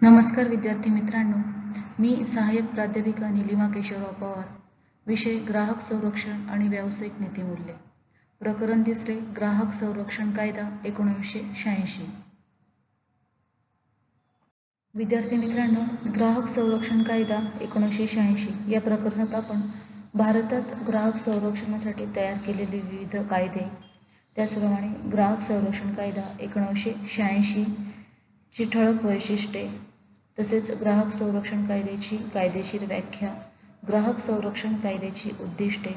नमस्कार विद्यार्थी मित्रांनो, मी सहाय्यक प्राध्यापिका निलिमा केशवराव पवार. विषय ग्राहक संरक्षण आणि व्यावसायिक नीतिमूल्ये. प्रकरण 3 ग्राहक संरक्षण कायदा 1986. विद्यार्थी मित्रांनो, ग्राहक संरक्षण कायदा 1986 या प्रकरणात आपण भारतात ग्राहक संरक्षणासाठी तयार केलेले विविध कायदे, त्याचप्रमाणे ग्राहक संरक्षण कायदा 1986 ची ठळक वैशिष्ट्ये, तसेच ग्राहक संरक्षण कायद्याची कायदेशीर व्याख्या, ग्राहक संरक्षण कायद्याची उद्दिष्टे,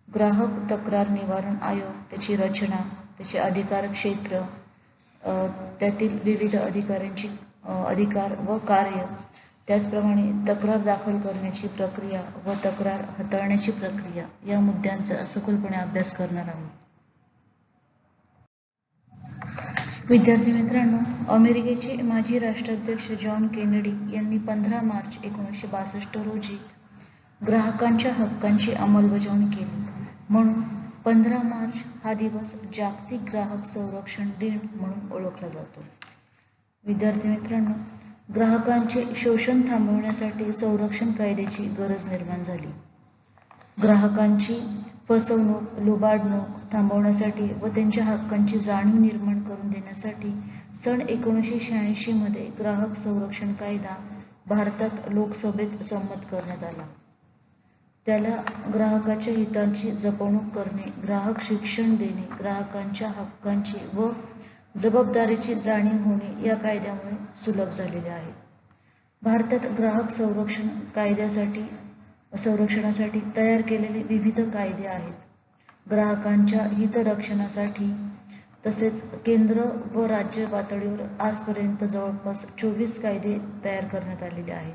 ग्राहक तक्रार निवारण आयोग, त्याची रचना, त्याचे अधिकार क्षेत्र, त्यातील विविध अधिकाऱ्यांची अधिकार व कार्य, त्याचप्रमाणे तक्रार दाखल करण्याची प्रक्रिया व तक्रार हाताळण्याची प्रक्रिया या मुद्द्यांचा सखोलपणे अभ्यास करणार आहोत. विद्यार्थी मित्रांनो, अमेरिकेचे माजी राष्ट्राध्यक्ष जॉन केनेडी यांनी 15 मार्च 1962 रोजी ग्राहकांच्या हक्कांची अंमलबजावणी केली. म्हणून 15 मार्च हा दिवस जागतिक ग्राहक संरक्षण दिन म्हणून ओळखला जातो. विद्यार्थी मित्रांनो, ग्राहकांचे शोषण थांबवण्यासाठी संरक्षण कायद्याची गरज निर्माण झाली. ग्राहकांची फसवणूक, लुबाडणूक थांबवण्यासाठी व त्यांच्या हक्कांची जाणीव निर्माण करून देण्यासाठी सन 1986 मध्ये ग्राहक संरक्षण कायदा भारतात लोकसभेत संमत करण्यात आला. त्याला ग्राहकाच्या हिताची जपणूक करणे, ग्राहक शिक्षण देणे, ग्राहकांच्या हक्कांची व जबाबदारीची जाणीव होणे या कायद्यामुळे सुलभ झालेले आहे. भारतात ग्राहक संरक्षणासाठी तयार केलेले विविध कायदे आहेत. ग्राहकांच्या हितरक्षणासाठी तसेच केंद्र व राज्य पातळीवर आजपर्यंत जवळपास 24 कायदे तयार करण्यात आलेले आहेत.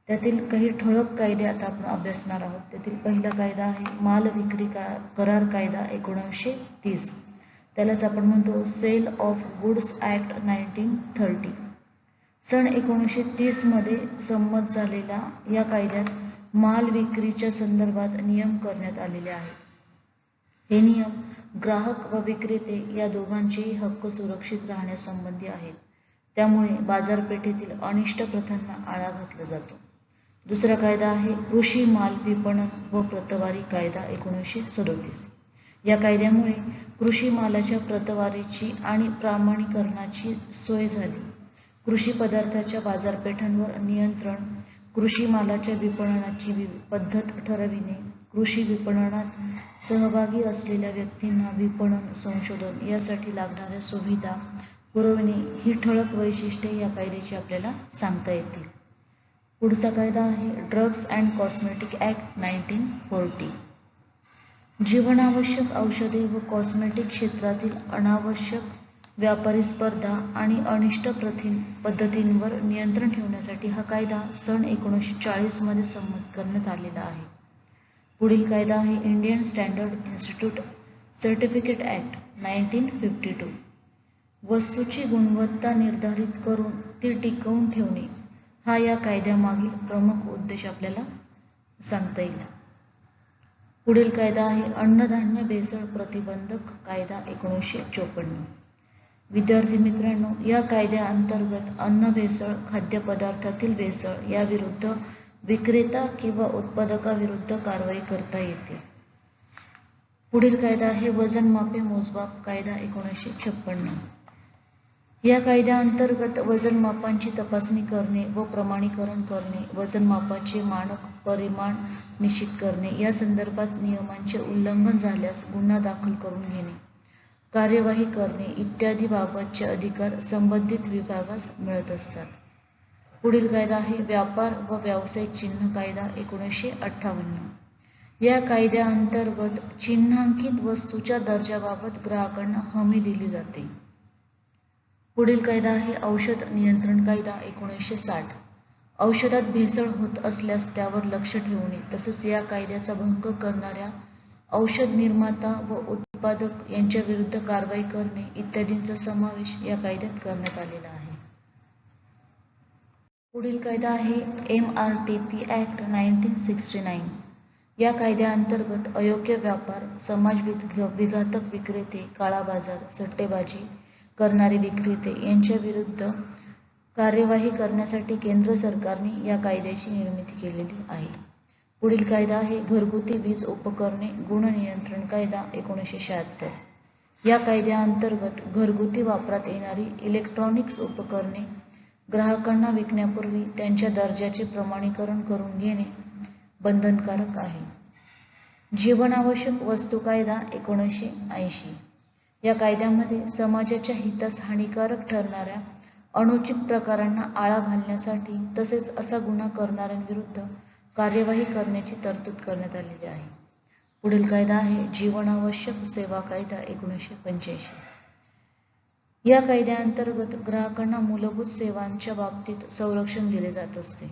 त्यातील काही ठळक कायदे आता आपण अभ्यासणार आहोत. त्यातील पहिला कायदा आहे माल विक्री करार कायदा 1930. त्यालाच आपण म्हणतो सेल ऑफ गुड्स ॲक्ट 1930. सन 1930 मध्ये संमत झालेल्या या कायद्यात माल विक्रीच्या संदर्भात नियम करण्यात आलेले आहेत. हे नियम ग्राहक व विक्रेते या दोघांचेही हक्क सुरक्षित राहण्यासंबंधी आहेत. त्यामुळे बाजारपेठेतील अनिष्ट प्रथांना आळा घातला जातो. दुसरा कायदा आहे कृषी माल विपणन व प्रतवारी कायदा 1937. या कायद्यामुळे कृषी मालाच्या प्रतवारीची आणि प्रमाणीकरणाची सोय झाली. कृषी पदार्थाच्या बाजारपेठांवर नियंत्रण, कृषी मालाच्या विपणनाची पद्धत ठरविणे, कृषी विपणनात सहभागी असलेल्या व्यक्तींना विपणन, संशोधन यासाठी लागणाऱ्या सुविधा पुरविणे ही ठळक वैशिष्ट्ये या कायद्याची आपल्याला सांगता येतील. पुढचा कायदा आहे ड्रग्स अँड कॉस्मेटिक ॲक्ट 1940. जीवनावश्यक औषधे व कॉस्मेटिक क्षेत्रातील अनावश्यक व्यापारी स्पर्धा आणि अनिष्ट पद्धतींवर नियंत्रण ठेवण्यासाठी हा कायदा सन 1940 मध्ये संमत करण्यात आलेला आहे. पुढील कायदा आहे Indian standard institute certificate act 1952. वस्तूची गुणवत्ता निर्धारित करून ती टिकवून ठेवणे हा या कायद्यामागील प्रमुख उद्देश आपल्याला सांगता येईल. पुढील कायदा आहे अन्नधान्य भेसळ प्रतिबंधक कायदा 1954. विद्यार्थी मित्रांनो, या कायद्याअंतर्गत अन्न भेसळ, खाद्यपदार्थातील भेसळ याविरुद्ध विक्रेता किंवा उत्पादकाविरुद्ध कारवाई करता येते. पुढील कायदा आहे वजनमापे मोजमाप कायदा 1956. या कायद्याअंतर्गत वजनमापांची तपासणी करणे व प्रमाणीकरण करणे, वजनमापाचे मानक परिमाण निश्चित करणे या संदर्भात नियमांचे उल्लंघन झाल्यास गुन्हा दाखल करून घेणे, कार्यवाही करणे इत्यादी बाबतचे अधिकार संबंधित विभागास मिळत असतात. पुढील कायदा आहे व्यापार व व्यावसायिक चिन्ह कायदा 1958. या कायद्याअंतर्गत चिन्हांकित वस्तूच्या दर्जाबाबत ग्राहकांना हमी दिली जाते. पुढील कायदा आहे औषध नियंत्रण कायदा 1960. औषधात भेसळ होत असल्यास त्यावर लक्ष ठेवणे तसेच या कायद्याचा भंग करणाऱ्या औषध निर्माता व उत्पादक यांच्या विरुद्ध कारवाई करणे इत्यादींचा समावेश या कायद्यात करण्यात आलेला आहे. पुढील कायदा आहे MRTP ॲक्ट 1969. या कायद्याअंतर्गत अयोग्य व्यापार, कार्यवाही करण्यासाठी केंद्र सरकारने या कायद्याची निर्मिती केलेली आहे. पुढील कायदा आहे घरगुती वीज उपकरणे गुण नियंत्रण कायदा 1976. या कायद्याअंतर्गत घरगुती वापरात येणारी इलेक्ट्रॉनिक्स उपकरणे ग्राहकांना विकण्यापूर्वी त्यांच्या दर्जाचे प्रमाणीकरण करून घेणे बंधनकारक आहे. जीवनावश्यक वस्तू कायदा 1980. या कायद्यामध्ये समाजाच्या हितास हानिकारक ठरणाऱ्या अनुचित प्रकारांना आळा घालण्यासाठी तसेच असा गुन्हा करणाऱ्यांविरुद्ध कार्यवाही करण्याची तरतूद करण्यात आलेली आहे. पुढील कायदा आहे जीवनावश्यक सेवा कायदा 1985. या कायद्याअंतर्गत ग्राहकांना मूलभूत सेवांच्या बाबतीत संरक्षण दिले जात असते.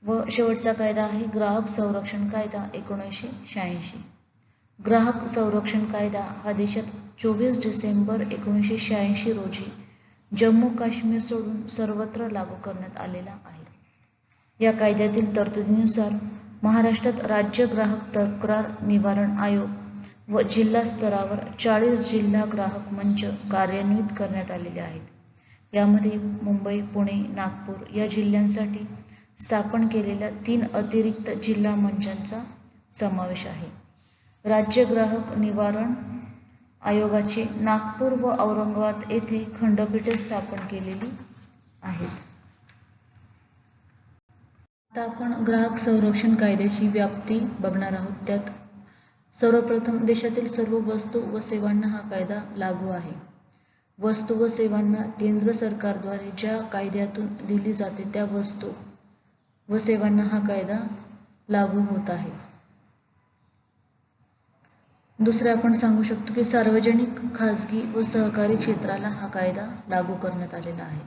व शेवटचा कायदा आहे ग्राहक संरक्षण कायदा 1986. ग्राहक संरक्षण कायदा हा देशात 24 डिसेंबर 1986 रोजी जम्मू काश्मीर सोडून सर्वत्र लागू करण्यात आलेला आहे. या कायद्यातील तरतुदीनुसार महाराष्ट्रात राज्य ग्राहक तक्रार निवारण आयोग व जिल्हा स्तरावर 40 जिल्हा ग्राहक मंच कार्यान्वित करण्यात आलेले आहेत. यामध्ये मुंबई, पुणे, नागपूर या जिल्ह्यांसाठी स्थापन केलेल्या 3 अतिरिक्त जिल्हा मंचांचा समावेश आहे. राज्य ग्राहक निवारण आयोगाची नागपूर व औरंगाबाद येथे खंडपीठे स्थापन केलेली आहेत. आता आपण ग्राहक संरक्षण कायद्याची व्याप्ती बघणार आहोत. त्यात सर्वप्रथम देशातील सर्व वस्तू व सेवांना हा कायदा लागू आहे. वस्तू व सेवांना केंद्र सरकारद्वारे ज्या कायद्यातून दिली जाते त्या वस्तू व सेवांना हा कायदा लागू होत आहे. दुसरे आपण सांगू शकतो की सार्वजनिक, खाजगी व सहकारी क्षेत्राला हा कायदा लागू करण्यात आलेला आहे.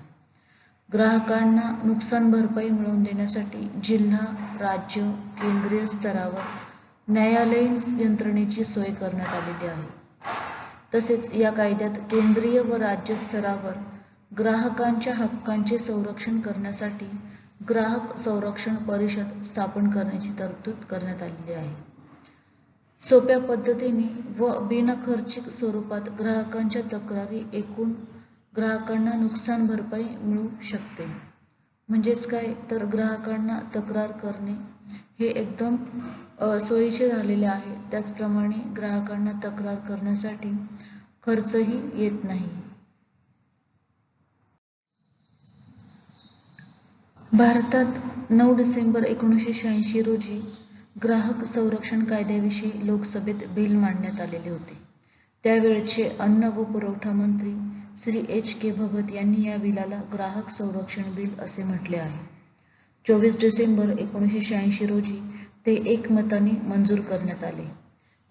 ग्राहकांना नुकसान भरपाई मिळवून देण्यासाठी जिल्हा, राज्य, केंद्रीय स्तरावर न्यायालयीन यंत्रणेची सोय करण्यात आलेली आहे. तसेच या कायद्यात केंद्रीय व राज्य स्तरावर ग्राहकांच्या हक्कांचे संरक्षण करण्यासाठी ग्राहक संरक्षण परिषद स्थापन करण्याची तरतूद करण्यात आलेली आहे. सोप्या पद्धतीने व बिनखर्चिक स्वरूपात ग्राहकांच्या तक्रारी ऐकून ग्राहकांना नुकसान भरपाई मिळू शकते. म्हणजेच काय तर ग्राहकांना तक्रार करणे हे एकदम सोयीचे झालेले आहे. त्याचप्रमाणे ग्राहकांना तक्रार करण्यासाठी खर्चही येत नाही. भारतात 9 डिसेंबर 1986 रोजी ग्राहक संरक्षण कायद्याविषयी लोकसभेत बिल मांडण्यात आलेले होते. त्यावेळचे अन्न व पुरवठा मंत्री श्री H.K. भगत यांनी या बिलाला ग्राहक संरक्षण बिल असे म्हटले आहे. 24 डिसेंबर 1986 रोजी ते एकमताने मंजूर करण्यात आले.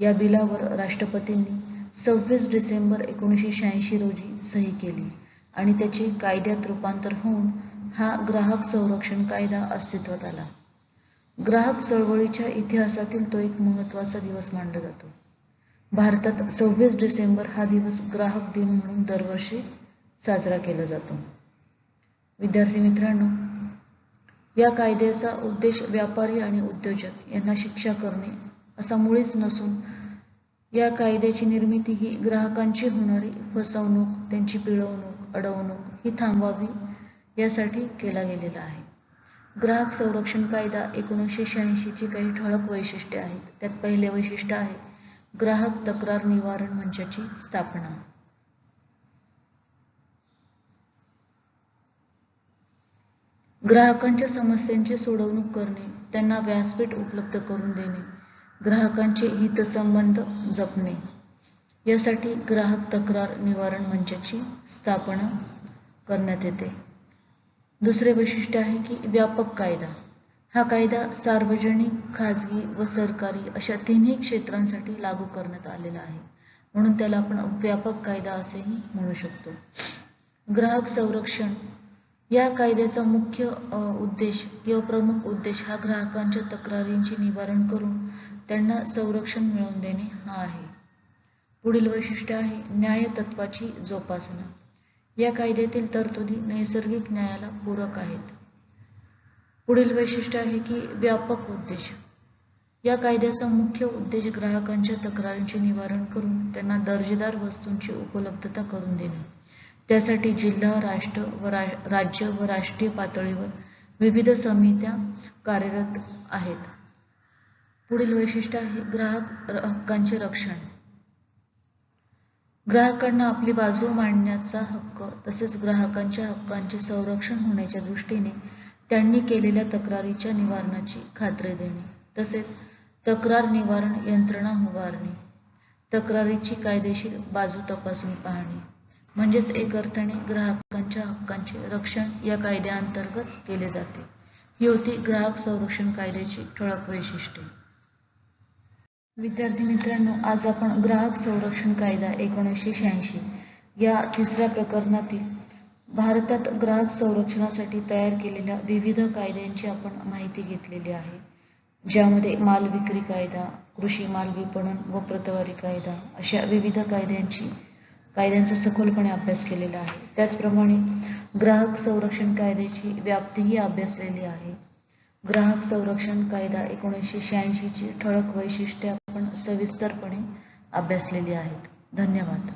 या बिलावर राष्ट्रपतींनी 26 डिसेंबर 1986 रोजी सही केली आणि त्याचे कायद्यात रूपांतर होऊन हा ग्राहक संरक्षण कायदा अस्तित्वात आला. ग्राहक चळवळीच्या इतिहासातील तो एक महत्त्वाचा दिवस मानला जातो. भारतात 26 डिसेंबर हा दिवस ग्राहक दिन म्हणून दरवर्षी साजरा केला जातो. विद्यार्थी मित्रांनो, या कायद्याचा उद्देश व्यापारी आणि उद्योजक यांना शिक्षा करणे असा मुळीच नसून या कायद्याची निर्मिती ही ग्राहकांची होणारी फसवणूक, त्यांची पिळवणूक, अडवणूक ही थांबवावी यासाठी केला गेलेला आहे. ग्राहक संरक्षण कायदा 1986 ची काही ठळक वैशिष्ट्ये आहेत. त्यात पहिले वैशिष्ट्य आहे ग्राहक तक्रार निवारण मंचाची स्थापना. ग्राहकांच्या समस्यांची सोडवणूक करणे, त्यांना व्यासपीठ उपलब्ध करून देणे, ग्राहकांचे हितसंबंध जपणे यासाठी ग्राहक तक्रार निवारण मंचाची स्थापना करण्यात येते. दुसरे वैशिष्ट्य आहे की व्यापक कायदा. हा कायदा सार्वजनिक, खाजगी व सरकारी अशा तिन्ही क्षेत्रांसाठी लागू करण्यात आलेला आहे. म्हणून त्याला आपण व्यापक कायदा असेही म्हणू शकतो. ग्राहक संरक्षण या कायद्याचा मुख्य उद्देश किंवा प्रमुख उद्देश हा ग्राहकांच्या तक्रारींचे निवारण करून त्यांना संरक्षण मिळवून देणे हा आहे. पुढील वैशिष्ट्य आहे न्यायतत्वाची जोपासना. या कायद्यातील तरतुदी नैसर्गिक न्यायाला पूरक आहेत. पुढील वैशिष्ट्य आहे की व्यापक उद्देश. या कायद्याचा मुख्य उद्देश ग्राहकांच्या तक्रारींचे निवारण करून त्यांना दर्जेदार वस्तूंची उपलब्धता करून देणे. त्यासाठी जिल्हा, राज्य व राष्ट्रीय पातळीवर विविध समित्या कार्यरत आहेत. पुढील वैशिष्ट्य आहे ग्राहक हक्कांचे रक्षण. ग्राहकांना आपली बाजू मांडण्याचा हक्क तसेच ग्राहकांच्या हक्कांचे संरक्षण होण्याच्या दृष्टीने त्यांनी केलेल्या तक्रारीच्या निवारणाची खात्री देणे, तसेच तक्रार निवारण यंत्रणा उभारणे, तक्रारीची कायदेशीर बाजू तपासून पाहणे, म्हणजेच एक अर्थाने ग्राहकांच्या हक्कांचे रक्षण या कायद्याअंतर्गत केले जाते. ही होती ग्राहक संरक्षण कायद्याची ठळक वैशिष्ट्ये. विद्यार्थी मित्रांनो, आज आपण ग्राहक संरक्षण कायदा 1986 या तिसऱ्या प्रकरणातील भारतात ग्राहक संरक्षणासाठी तयार केलेल्या विविध कायद्यांची आपण माहिती घेतलेली आहे, ज्यामध्ये माल विक्री कायदा, कृषी माल विपणन व प्रतवारी कायदा अशा विविध कायद्यांचा सखोलपणे अभ्यास केलेला आहे. त्याचप्रमाणे ग्राहक संरक्षण कायद्याची व्याप्तीही अभ्यासलेली आहे. ग्राहक संरक्षण कायदा 1986 ची ठळक वैशिष्ट्ये आपण सविस्तरपणे अभ्यासलेली आहेत. धन्यवाद.